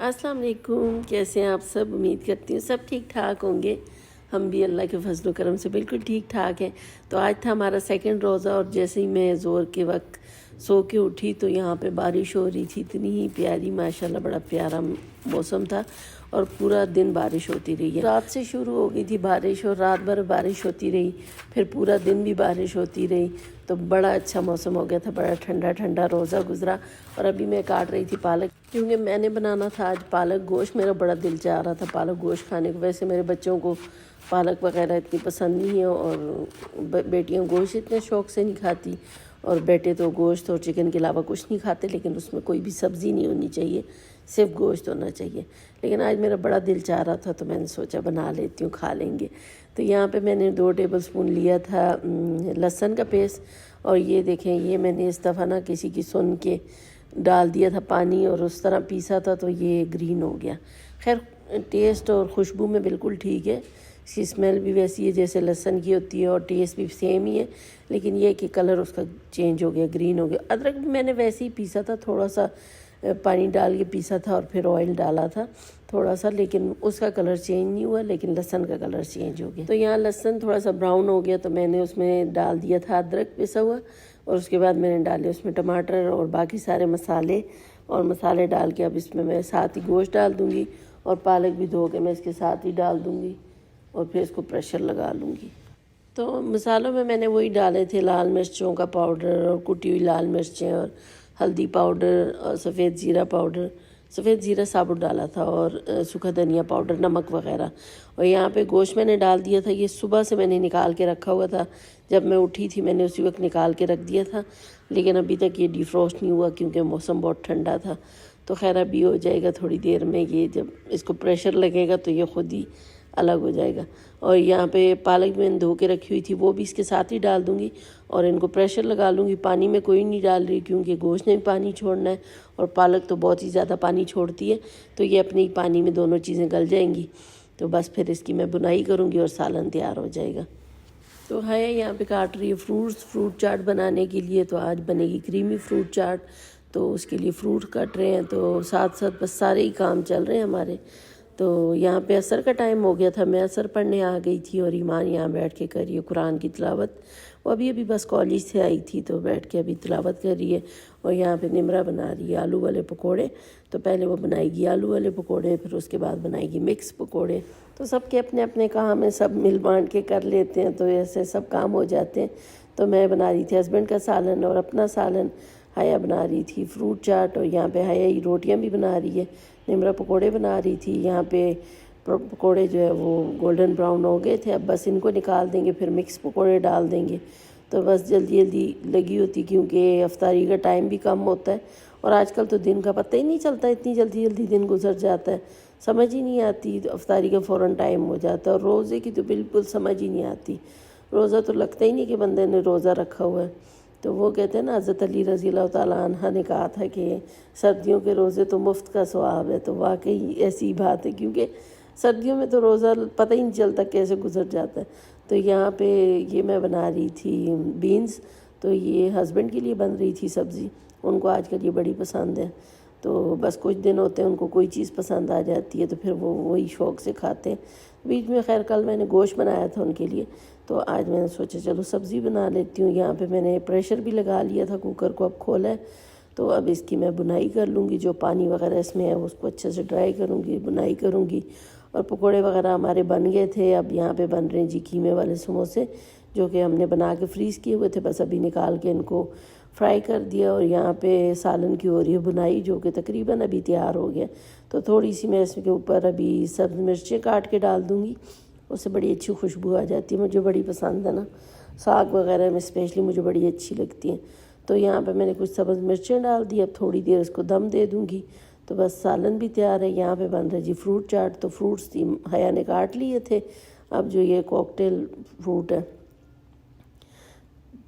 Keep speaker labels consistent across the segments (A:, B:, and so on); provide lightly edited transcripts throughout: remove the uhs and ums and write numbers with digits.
A: السلام علیکم، کیسے ہیں آپ سب؟ امید کرتی ہوں سب ٹھیک ٹھاک ہوں گے۔ ہم بھی اللہ کے فضل و کرم سے بالکل ٹھیک ٹھاک ہیں۔ تو آج تھا ہمارا سیکنڈ روزہ، اور جیسے ہی میں زور کے وقت سو کے اٹھی تو یہاں پہ بارش ہو رہی تھی، اتنی ہی پیاری، ماشاءاللہ بڑا پیارا موسم تھا، اور پورا دن بارش ہوتی رہی ہے۔ رات سے شروع ہو گئی تھی بارش، اور رات بھر بارش ہوتی رہی، پھر پورا دن بھی بارش ہوتی رہی، تو بڑا اچھا موسم ہو گیا تھا، بڑا ٹھنڈا ٹھنڈا روزہ گزرا۔ اور ابھی میں کاٹ رہی تھی پالک، کیونکہ میں نے بنانا تھا آج پالک گوشت، میرا بڑا دل چاہ رہا تھا پالک گوشت کھانے کو۔ ویسے میرے بچوں کو پالک وغیرہ اتنی پسند نہیں ہے، اور بیٹیاں گوشت اتنے شوق سے نہیں کھاتی، اور بیٹے تو گوشت اور چکن کے علاوہ کچھ نہیں کھاتے، لیکن اس میں کوئی بھی سبزی نہیں ہونی چاہیے، صرف گوشت ہونا چاہیے۔ لیکن آج میرا بڑا دل چاہ رہا تھا، تو میں نے سوچا بنا لیتی ہوں، کھا لیں گے۔ تو یہاں پہ میں نے 2 ٹیبل سپون لیا تھا لہسن کا پیسٹ، اور یہ دیکھیں، یہ میں نے اس دفعہ کسی کی سن کے ڈال دیا تھا پانی، اور اس طرح پیسا تھا تو یہ گرین ہو گیا۔ خیر، ٹیسٹ اور خوشبو میں بالکل ٹھیک ہے، اس کی اسمیل بھی ویسی ہے جیسے لہسن کی ہوتی ہے، اور ٹیسٹ بھی سیم ہی ہے، لیکن یہ کہ کلر اس کا چینج ہو گیا، گرین ہو گیا۔ ادرک بھی میں نے ویسے ہی پیسا تھا، تھوڑا سا پانی ڈال کے پیسا تھا، اور پھر آئل ڈالا تھا تھوڑا سا، لیکن اس کا کلر چینج نہیں ہوا، لیکن لہسن کا کلر چینج ہو گیا۔ تو یہاں لہسن تھوڑا سا براؤن ہو گیا، تو میں نے اس میں ڈال دیا تھا ادرک پسا ہوا، اور اس کے بعد میں نے ڈالے اس میں ٹماٹر اور باقی سارے مسالے، اور مسالے ڈال کے اب اس میں ساتھ ہی گوشت ڈال دوں گی، اور پالک بھی دھو کے میں اس کے ساتھ ہی ڈال دوں گی، اور پھر اس کو پریشر لگا لوں گی۔ تو مسالوں میں نے وہی ڈالے تھے، لال مرچوں کا پاؤڈر، اور کٹی ہوئی لال مرچیں، اور ہلدی پاؤڈر، اور سفید زیرہ پاؤڈر، سفید زیرہ ثابت ڈالا تھا، اور سوکھا دھنیا پاؤڈر، نمک وغیرہ۔ اور یہاں پہ گوشت میں نے ڈال دیا تھا، یہ صبح سے میں نے نکال کے رکھا ہوا تھا، جب میں اٹھی تھی میں نے اسی وقت نکال کے رکھ دیا تھا، لیکن ابھی تک یہ ڈی فروسٹ نہیں ہوا کیونکہ موسم بہت ٹھنڈا تھا۔ تو خیر ابھی ہو جائے گا تھوڑی دیر میں، یہ جب اس کو پریشر لگے گا تو یہ خود ہی الگ ہو جائے گا۔ اور یہاں پہ پالک میں نے دھو کے رکھی ہوئی تھی، وہ بھی اس کے ساتھ ہی ڈال دوں گی، اور ان کو پریشر لگا لوں گی۔ پانی میں کوئی نہیں ڈال رہی کیونکہ گوشت نے بھی پانی چھوڑنا ہے، اور پالک تو بہت ہی زیادہ پانی چھوڑتی ہے، تو یہ اپنے ہی پانی میں دونوں چیزیں گل جائیں گی۔ تو بس پھر اس کی میں بنائی کروں گی، اور سالن تیار ہو جائے گا۔ تو ہے یہاں پہ کاٹ رہی ہے فروٹ چاٹ بنانے کے لیے، تو آج بنے گی کریمی فروٹ چاٹ، تو اس کے لیے فروٹ کٹ رہے ہیں، تو ساتھ ساتھ بس سارے ہی کام چل رہے ہیں ہمارے۔ تو یہاں پہ عصر کا ٹائم ہو گیا تھا، میں عصر پڑھنے آ گئی تھی، اور ایمان یہاں بیٹھ کے کر رہی ہے قرآن کی تلاوت۔ وہ ابھی بس کالج سے آئی تھی، تو بیٹھ کے ابھی تلاوت کر رہی ہے۔ اور یہاں پہ نمرہ بنا رہی ہے آلو والے پکوڑے، تو پہلے وہ بنائے گی آلو والے پکوڑے، پھر اس کے بعد بنائے گی مکس پکوڑے۔ تو سب کے اپنے اپنے کام ہیں، سب مل بانٹ کے کر لیتے ہیں، تو ایسے سب کام ہو جاتے ہیں۔ تو میں بنا رہی تھی ہسبینڈ کا سالن اور اپنا سالن، حیا بنا رہی تھی فروٹ چاٹ، اور یہاں پہ حیا ہی روٹیاں بھی بنا رہی ہے، نمرہ پکوڑے بنا رہی تھی۔ یہاں پہ پکوڑے جو ہے وہ گولڈن براؤن ہو گئے تھے، اب بس ان کو نکال دیں گے، پھر مکس پکوڑے ڈال دیں گے۔ تو بس جلدی جلدی لگی ہوتی، کیونکہ افطاری کا ٹائم بھی کم ہوتا ہے، اور آج کل تو دن کا پتہ ہی نہیں چلتا، اتنی جلدی جلدی دن گزر جاتا ہے، سمجھ ہی نہیں آتی۔ افطاری کا فوراً ٹائم ہو جاتا ہے، اور روزے کی تو بالکل سمجھ ہی نہیں آتی۔ روزہ تو لگتا ہی نہیں کہ بندے نے روزہ رکھا ہوا ہے۔ تو وہ کہتے ہیں نا، حضرت علی رضی اللہ تعالیٰ عنہ نے کہا تھا کہ سردیوں کے روزے تو مفت کا ثواب ہے، تو واقعی ایسی بات ہے، کیونکہ سردیوں میں تو روزہ پتہ ہی نہیں چلتا کیسے گزر جاتا ہے۔ تو یہاں پہ یہ میں بنا رہی تھی بینز، تو یہ ہسبینڈ کے لیے بن رہی تھی سبزی، ان کو آج کل یہ بڑی پسند ہے۔ تو بس کچھ دن ہوتے ہیں ان کو کوئی چیز پسند آ جاتی ہے، تو پھر وہ وہی شوق سے کھاتے ہیں۔ بیچ میں خیر کل میں نے گوشت بنایا تھا ان کے لیے، تو آج میں نے سوچا چلو سبزی بنا لیتی ہوں۔ یہاں پہ میں نے پریشر بھی لگا لیا تھا، کوکر کو اب کھولا ہے، تو اب اس کی میں بنائی کر لوں گی، جو پانی وغیرہ اس میں ہے اس کو اچھے سے ڈرائی کروں گی، بنائی کروں گی۔ اور پکوڑے وغیرہ ہمارے بن گئے تھے، اب یہاں پہ بن رہے ہیں جی قیمے والے سموسے، جو کہ ہم نے بنا کے فریز کیے ہوئے تھے، بس ابھی نکال کے ان کو فرائی کر دیا۔ اور یہاں پہ سالن کی ہو رہی ہے بنائی، جو کہ تقریباً ابھی تیار ہو گیا، تو تھوڑی سی میں اس کے اوپر ابھی سبز مرچیں کاٹ کے ڈال دوں گی، اس سے بڑی اچھی خوشبو آ جاتی ہے، مجھے بڑی پسند ہے نا، ساگ وغیرہ میں اسپیشلی مجھے بڑی اچھی لگتی ہیں۔ تو یہاں پہ میں نے کچھ سبز مرچیں ڈال دی، اب تھوڑی دیر اس کو دم دے دوں گی، تو بس سالن بھی تیار ہے۔ یہاں پہ بن رہا ہے جی فروٹ چاٹ، تو فروٹس حیا نے کاٹ لیے تھے، اب جو یہ کوکٹیل فروٹ ہے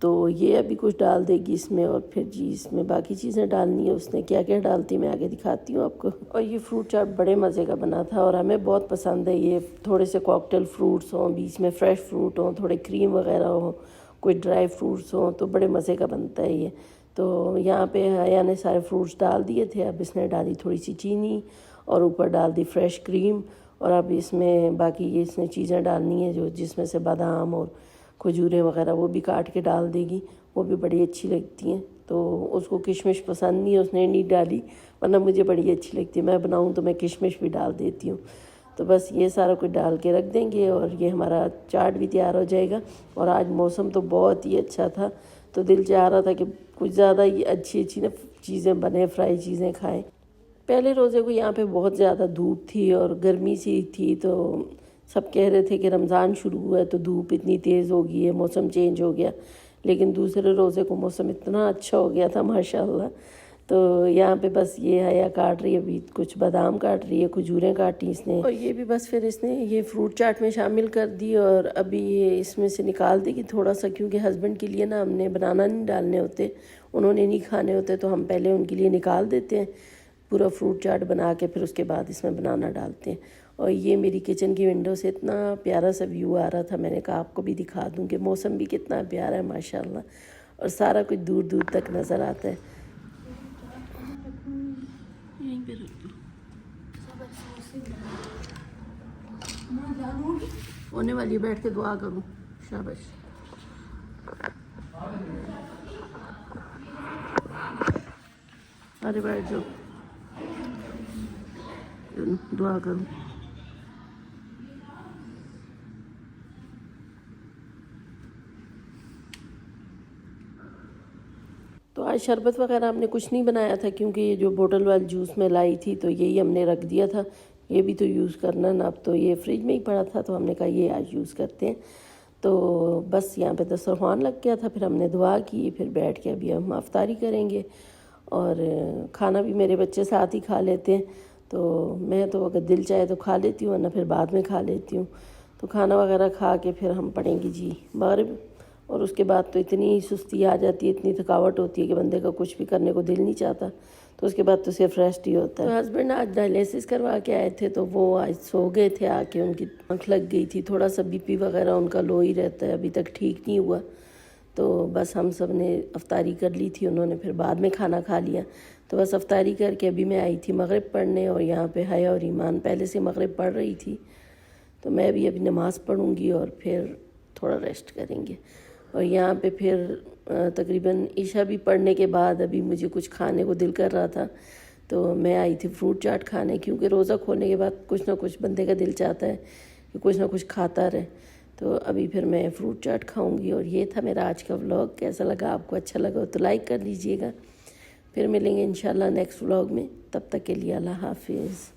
A: تو یہ ابھی کچھ ڈال دے گی اس میں، اور پھر جی اس میں باقی چیزیں ڈالنی ہے، اس نے کیا کیا ڈالتی میں آگے دکھاتی ہوں آپ کو۔ اور یہ فروٹ چاٹ بڑے مزے کا بنا تھا، اور ہمیں بہت پسند ہے یہ، تھوڑے سے کوکٹیل فروٹس ہوں، بیچ میں فریش فروٹ ہوں، تھوڑے کریم وغیرہ ہوں، کوئی ڈرائی فروٹس ہوں، تو بڑے مزے کا بنتا ہے یہ۔ تو یہاں پہ حیا نے سارے فروٹس ڈال دیے تھے، اب اس نے ڈالی تھوڑی سی چینی، اور اوپر ڈال دی فریش کریم، اور اب اس میں باقی یہ اس نے چیزیں ڈالنی ہیں جو جس میں سے بادام اور کھجوریں وغیرہ وہ بھی کاٹ کے ڈال دے گی، وہ بھی بڑی اچھی لگتی ہیں۔ تو اس کو کشمش پسند نہیں ہے، اس نے نہیں ڈالی، ورنہ مجھے بڑی اچھی لگتی ہے، میں بناؤں تو میں کشمش بھی ڈال دیتی ہوں۔ تو بس یہ سارا کچھ ڈال کے رکھ دیں گے اور یہ ہمارا چاٹ بھی تیار ہو جائے گا۔ اور آج موسم تو بہت ہی اچھا تھا، تو دل چاہ رہا تھا کہ کچھ زیادہ ہی اچھی نا چیزیں بنیں، فرائی چیزیں کھائیں۔ پہلے روزے کو یہاں پہ بہت زیادہ دھوپ تھی اور گرمی سی تھی، تو سب کہہ رہے تھے کہ رمضان شروع ہوا ہے تو دھوپ اتنی تیز ہو گئی ہے، موسم چینج ہو گیا، لیکن دوسرے روزے کو موسم اتنا اچھا ہو گیا تھا ماشاءاللہ۔ تو یہاں پہ بس یہ حیا کاٹ رہی ہے، ابھی کچھ بادام کاٹ رہی ہے، کھجوریں کاٹی اس نے، اور یہ بھی بس پھر اس نے یہ فروٹ چاٹ میں شامل کر دی، اور ابھی یہ اس میں سے نکال دے گی تھوڑا سا، کیونکہ ہسبینڈ کے لیے نا ہم نے بنانا نہیں ڈالنے ہوتے، انہوں نے نہیں کھانے ہوتے، تو ہم پہلے ان کے لیے نکال دیتے ہیں پورا فروٹ چاٹ بنا کے، پھر اس کے بعد اس میں بنانا ڈالتے ہیں۔ اور یہ میری کچن کی ونڈو سے اتنا پیارا سا ویو آ رہا تھا، میں نے کہا آپ کو بھی دکھا دوں کہ موسم بھی کتنا پیارا ہے ماشاءاللہ، اور سارا کچھ دور دور تک نظر آتا ہے۔ ہونے والی بیٹھ کے دعا کروں، شاباش۔ ارے بیٹھ جاؤ، دعا کروں۔ تو آج شربت وغیرہ ہم نے کچھ نہیں بنایا تھا، کیونکہ یہ جو بوٹل والی جوس میں لائی تھی تو یہی ہم نے رکھ دیا تھا، یہ بھی تو یوز کرنا نا، اب تو یہ فریج میں ہی پڑا تھا تو ہم نے کہا یہ آج یوز کرتے ہیں۔ تو بس یہاں پہ دسترخوان لگ گیا تھا، پھر ہم نے دعا کی، پھر بیٹھ کے ابھی ہم افطاری کریں گے، اور کھانا بھی میرے بچے ساتھ ہی کھا لیتے ہیں، تو میں تو اگر دل چاہے تو کھا لیتی ہوں، ورنہ پھر بعد میں کھا لیتی ہوں۔ تو کھانا وغیرہ کھا کے پھر ہم پڑھیں گے جی مغرب، اور اس کے بعد تو اتنی سستی آ جاتی ہے، اتنی تھکاوٹ ہوتی ہے کہ بندے کا کچھ بھی کرنے کو دل نہیں چاہتا، تو اس کے بعد تو صرف ریسٹ ہی ہوتا ہے۔ تو ہسبینڈ آج ڈائلیسس کروا کے آئے تھے، تو وہ آج سو گئے تھے آ کے، ان کی آنکھ لگ گئی تھی، تھوڑا سا بی پی وغیرہ ان کا لو ہی رہتا ہے، ابھی تک ٹھیک نہیں ہوا۔ تو بس ہم سب نے افطاری کر لی تھی، انہوں نے پھر بعد میں کھانا کھا لیا، تو بس افطاری کر کے ابھی میں آئی تھی مغرب پڑھنے، اور یہاں پہ حیا اور ایمان پہلے سے مغرب پڑھ رہی تھی، تو میں بھی ابھی نماز پڑھوں گی اور پھر تھوڑا ریسٹ کریں گے۔ اور یہاں پہ پھر تقریباً عشاء بھی پڑھنے کے بعد ابھی مجھے کچھ کھانے کو دل کر رہا تھا، تو میں آئی تھی فروٹ چاٹ کھانے، کیونکہ روزہ کھولنے کے بعد کچھ نہ کچھ بندے کا دل چاہتا ہے کہ کچھ نہ کچھ کھاتا رہے، تو ابھی پھر میں فروٹ چاٹ کھاؤں گی۔ اور یہ تھا میرا آج کا ولاگ، کیسا لگا آپ کو؟ اچھا لگا تو لائک کر لیجئے گا، پھر ملیں گے انشاءاللہ نیکسٹ ولاگ میں، تب تک کے لیے اللہ حافظ۔